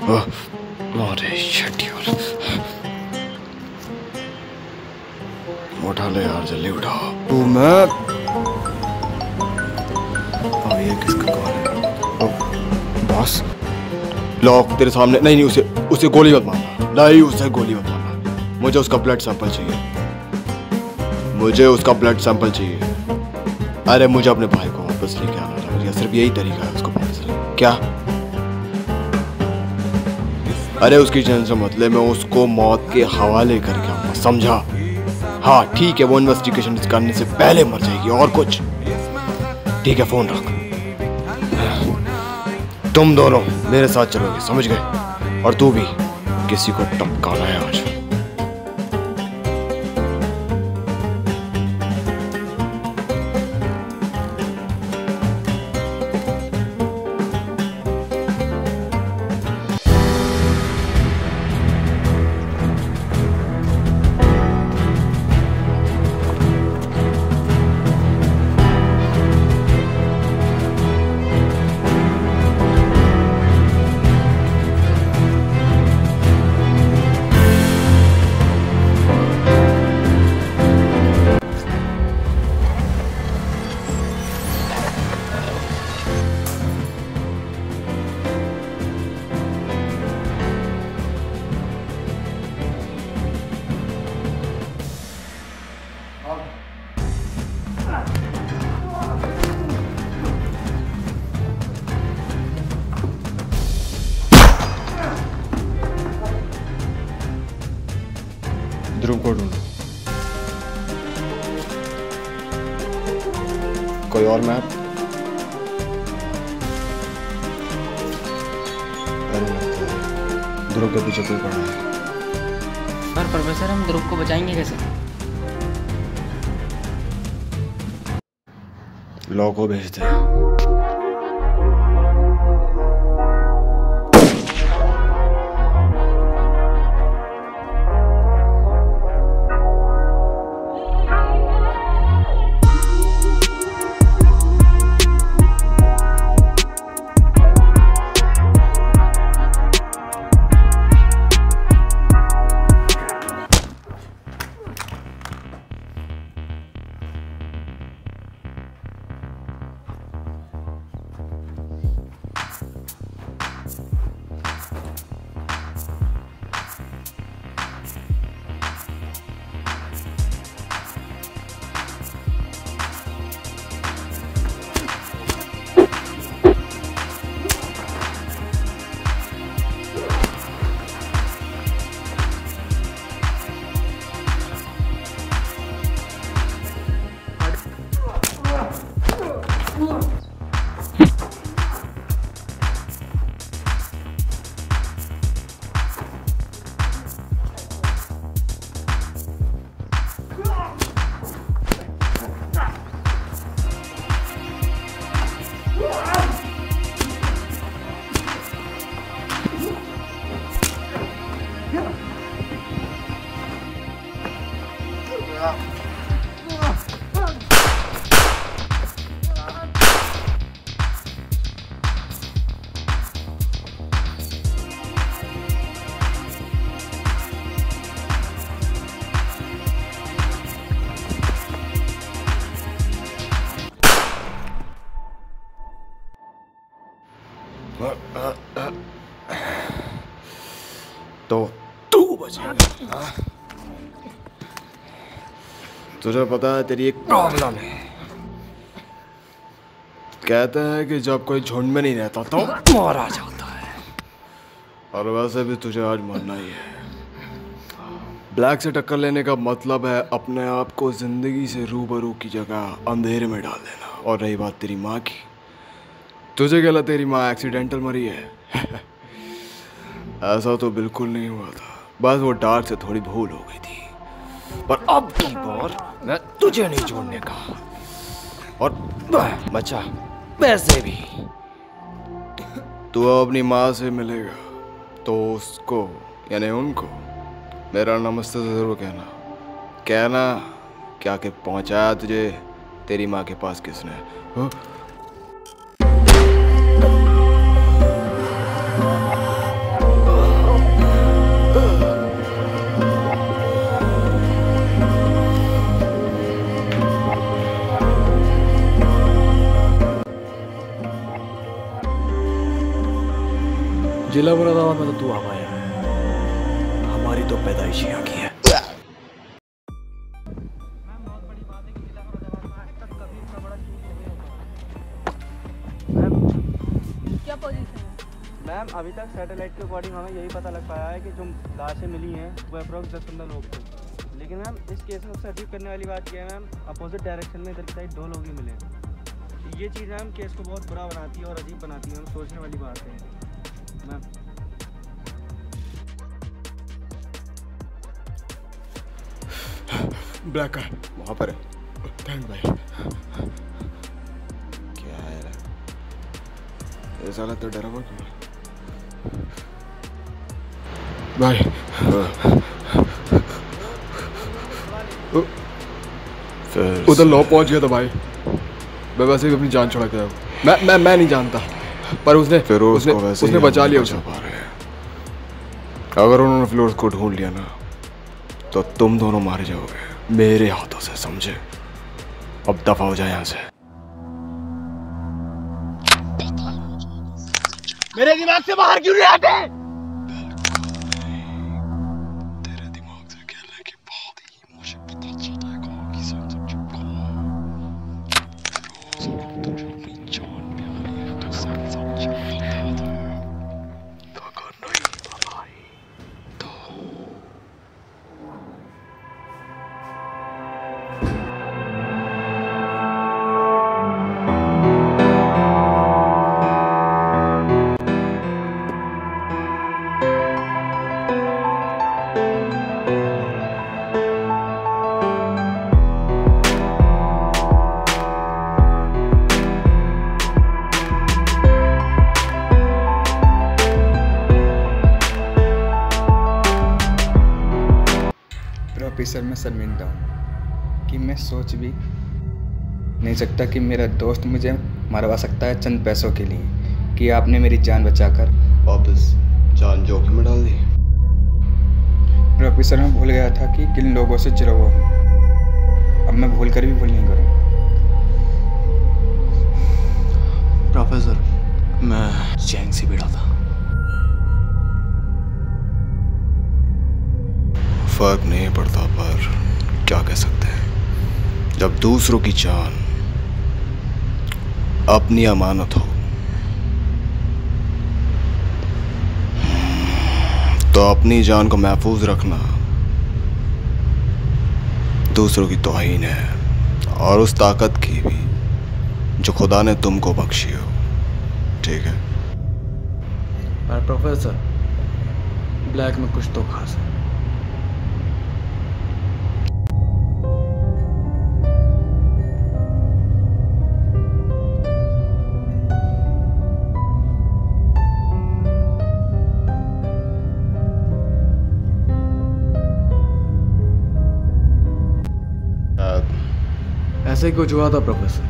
अरे शिट यार, उठा ले यार, जल्दी उठा। तू मैं ये किसका कॉल है? बॉस लॉक तेरे सामने। नहीं नहीं, उसे गोली मत मारना, नहीं उसे गोली मत मारना। मुझे उसका ब्लड सैंपल चाहिए, मुझे उसका ब्लड सैंपल चाहिए। अरे मुझे अपने भाई को वापस लेके आना था, सिर्फ यही तरीका है उसको वापस लेके। क्या? अरे उसकी टेंशन मत ले, मैं उसको मौत के हवाले करके आऊंगा, समझा? हाँ ठीक है, वो इन्वेस्टिगेशन करने से पहले मर जाएगी, और कुछ? ठीक है, फोन रख। तुम दोनों मेरे साथ चलोगे, समझ गए? और तू भी किसी को टपकाना है आज। ध्रुव को ढूंढो। कोई और मैप? अरे लगता है ध्रुव के पीछे कोई पड़ा है। पर प्रोफेसर, हम ध्रुव को बचाएंगे कैसे? लॉ को भेजते हैं। तो तू बचेगा। तुझे पता है तेरी एक प्रॉब्लम है, कहते हैं कि जब कोई झुंड में नहीं रहता तो मारा जाता है, और वैसे भी तुझे आज मरना ही है। ब्लैक से टक्कर लेने का मतलब है अपने आप को जिंदगी से रूबरू की जगह अंधेरे में डाल देना। और रही बात तेरी माँ की, तुझे क्या लगा तेरी माँ एक्सीडेंटल मरी है? ऐसा तो बिल्कुल नहीं हुआ था, बस वो डार्क से थोड़ी भूल हो गई थी। पर अब की बार मैं तुझे नहीं छोड़ने का, और बच्चा वैसे भी तू अपनी माँ से मिलेगा तो उसको यानी उनको मेरा नमस्ते जरूर कहना। कहना क्या कि पहुंचाया तुझे तेरी माँ के पास किसने? जिला मुरादाबाद में तो तू आ पाया है, हमारी तो पैदाइश यहाँ की है। क्या पोजीशन है? मैम अभी तक सैटेलाइट के अकॉर्डिंग हमें यही पता लग पाया है कि जो लाशें मिली हैं वो अप्रोक्स 10-15 लोग थे। लेकिन मैम इस केस में सबसे अजीब करने वाली बात यह है मैम, अपोजिट डायरेक्शन में इधर की साइड 2 लोग ही मिले हैं। ये चीज़ मैम केस को बहुत बुरा बनाती है और अजीब बनाती है, मैम सोचने वाली बात है मैम। ब्लैक का वहाँ पर है। थैंक भाई। क्या है यार, ये साला तो डरा हुआ क्यों भाई? उधर लो पहुंच गया था भाई। मैं वैसे भी अपनी जान छुड़ा के आया। मैं नहीं जानता, पर उसने बचा लिया उसे। अगर उन्होंने फ्लोर्स को ढूंढ लिया ना तो तुम दोनों मारे जाओगे मेरे हाथों से, समझे? अब दफा हो जाए यहाँ से। मेरे दिमाग से बाहर क्यों नहीं आते? तेरे दिमाग से क्या लेके बहुत ही मुझे पता चलता है कहाँ की संग तुझे अपनी जान प्यारी है तो संग चाहता था। अगर नहीं भाई तो प्रोफेसर, मैं शर्मिंदा हूँ कि मैं सोच भी नहीं सकता कि मेरा दोस्त मुझे मरवा सकता है चंद पैसों के लिए, कि आपने मेरी जान बचाकर वापस जान जोखिम में डाल दी। प्रोफेसर, मैं भूल गया था कि किन लोगों से जुड़ा हुआ हूँ। अब मैं भूल कर भी भूल नहीं करूँगा। प्रोफेसर, मैं चैंग से भिड़ा था। फर्क नहीं पड़ता, पर क्या कह सकते हैं, जब दूसरों की जान अपनी अमानत हो तो अपनी जान को महफूज रखना दूसरों की तौहीन है, और उस ताकत की भी जो खुदा ने तुमको बख्शी हो। ठीक है? पर प्रोफेसर, ब्लैक में कुछ तो खास है। ऐसे कुछ हुआ था प्रोफेसर,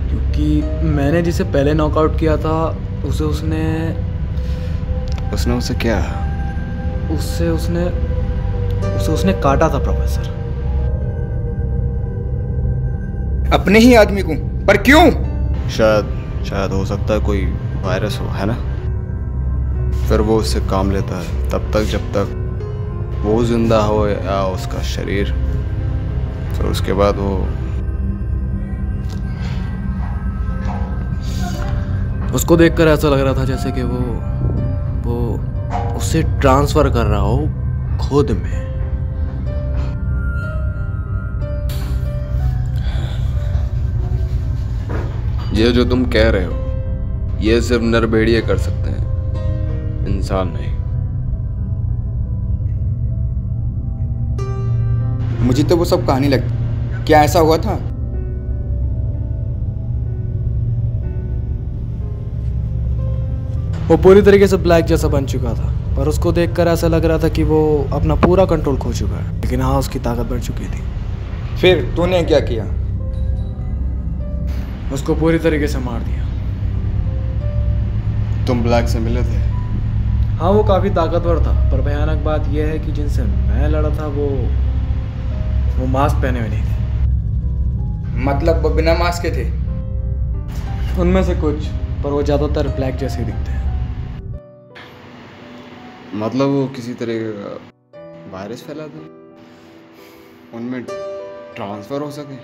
क्योंकि मैंने जिसे पहले नॉकआउट किया था उसने क्या? उसने काटा था प्रोफेसर। अपने ही आदमी को, पर क्यों? शायद हो सकता है कोई वायरस हो, है ना? फिर वो उससे काम लेता है तब तक जब तक वो जिंदा हो या उसका शरीर। फिर उसके बाद वो उसको देखकर ऐसा लग रहा था जैसे कि वो उसे ट्रांसफर कर रहा हो खुद में। ये जो तुम कह रहे हो ये सिर्फ नरभेड़िए कर सकते हैं, इंसान नहीं। मुझे तो वो सब कहानी लगती। क्या ऐसा हुआ था? वो पूरी तरीके से ब्लैक जैसा बन चुका था, पर उसको देखकर ऐसा लग रहा था कि वो अपना पूरा कंट्रोल खो चुका है, लेकिन हाँ, उसकी ताकत बढ़ चुकी थी। फिर तूने क्या किया? उसको पूरी तरीके से मार दिया। तुम ब्लैक से मिले थे? हाँ, वो काफ़ी ताकतवर था, पर भयानक बात यह है कि जिनसे मैं लड़ा था वो मास्क पहने हुए नहीं थे। मतलब वो बिना मास्क के थे? उनमें से कुछ, पर वो ज़्यादातर ब्लैक जैसे ही दिखते हैं। मतलब वो किसी तरह का वायरस फैला दे, उनमें ट्रांसफ़र हो सके।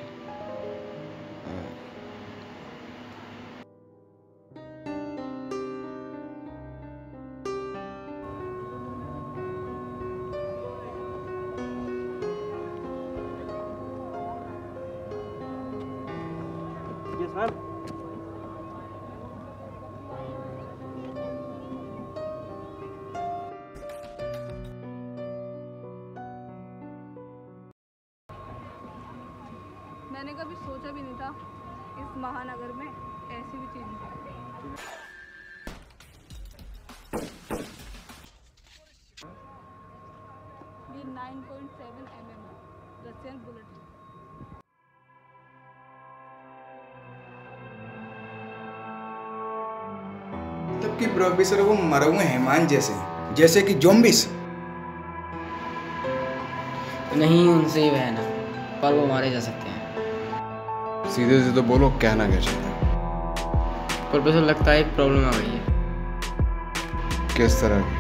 Yes ma'am. मैंने कभी सोचा भी नहीं था इस महानगर में ऐसी भी चीज़ है। ये 9.7 mm रशियन बुलेट। मतलब कि प्रोफेसर वो मरे हुए हैमान जैसे कि ज़ॉम्बीज़। नहीं, उनसे ही बहना, पर वो मारे जा सकते हैं। सीधे से तो बोलो, कहना क्या चाहते हो? प्रोफेसर लगता है एक प्रॉब्लम आ गई है। किस तरह की?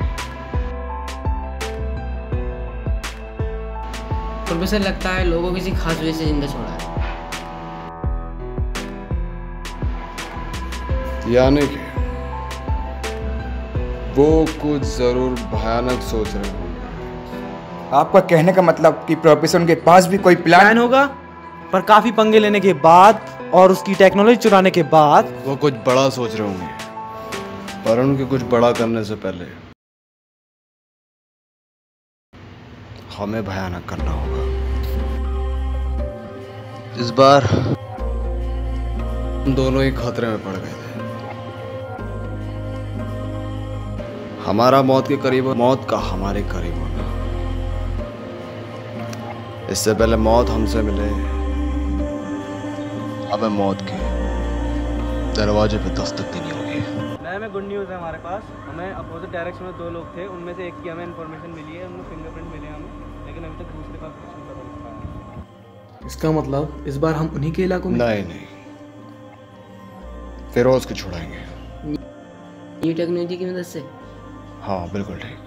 प्रोफेसर लगता है लोगों किसी खास वजह से जिंदा छोड़ा है। यानी कि वो कुछ जरूर भयानक सोच रहे होंगे। आपका कहने का मतलब कि प्रोफेसर उनके पास भी कोई प्लान होगा, पर काफी पंगे लेने के बाद और उसकी टेक्नोलॉजी चुराने के बाद वो कुछ बड़ा सोच रहे होंगे, पर उनके कुछ बड़ा करने से पहले हमें भयानक करना होगा। इस बार हम दोनों ही खतरे में पड़ गए थे। हमारा मौत के करीब, मौत का हमारे करीब होना। इससे पहले मौत हमसे मिले, हमें मौत के दरवाजे पे दस्तक देनी होगी। मैम गुड न्यूज़ है हमारे पास। हमें अपोजिट डायरेक्शन में 2 लोग थे, उनमें से एक की हमें इन्फॉर्मेशन मिली है, उनमें फिंगरप्रिंट मिले हमें, लेकिन अभी तक दूसरे का कुछ नहीं पता लग पाया। इसका मतलब इस बार हम उन्हीं के इलाकों में नहीं, फिरोज को छुड़ाएंगे। न्यू टेक्नोलॉजी की मदद से। हाँ बिल्कुल ठीक।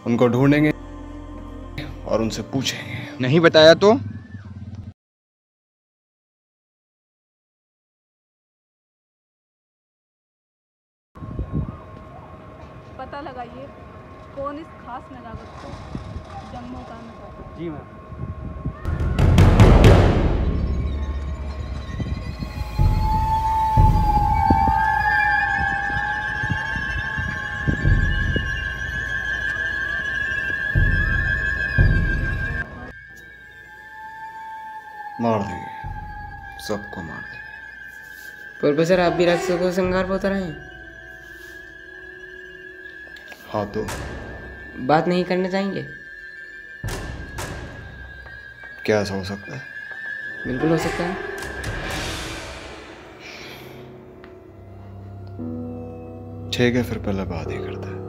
उनको ढूंढेंगे और उनसे पूछेंगे। नहीं बताया तो? पता लगाइए कौन इस खास नजाकत को जन्म उतारना चाहता है। जी मैम। मार देंगे, सबको मार देंगे। प्रोफेसर आप भी राक्षसों को संहार पर उतर आए हैं। हाँ तो बात नहीं करना चाहेंगे? क्या ऐसा हो सकता है? बिल्कुल हो सकता है। ठीक है, फिर पहले बात ही करते हैं।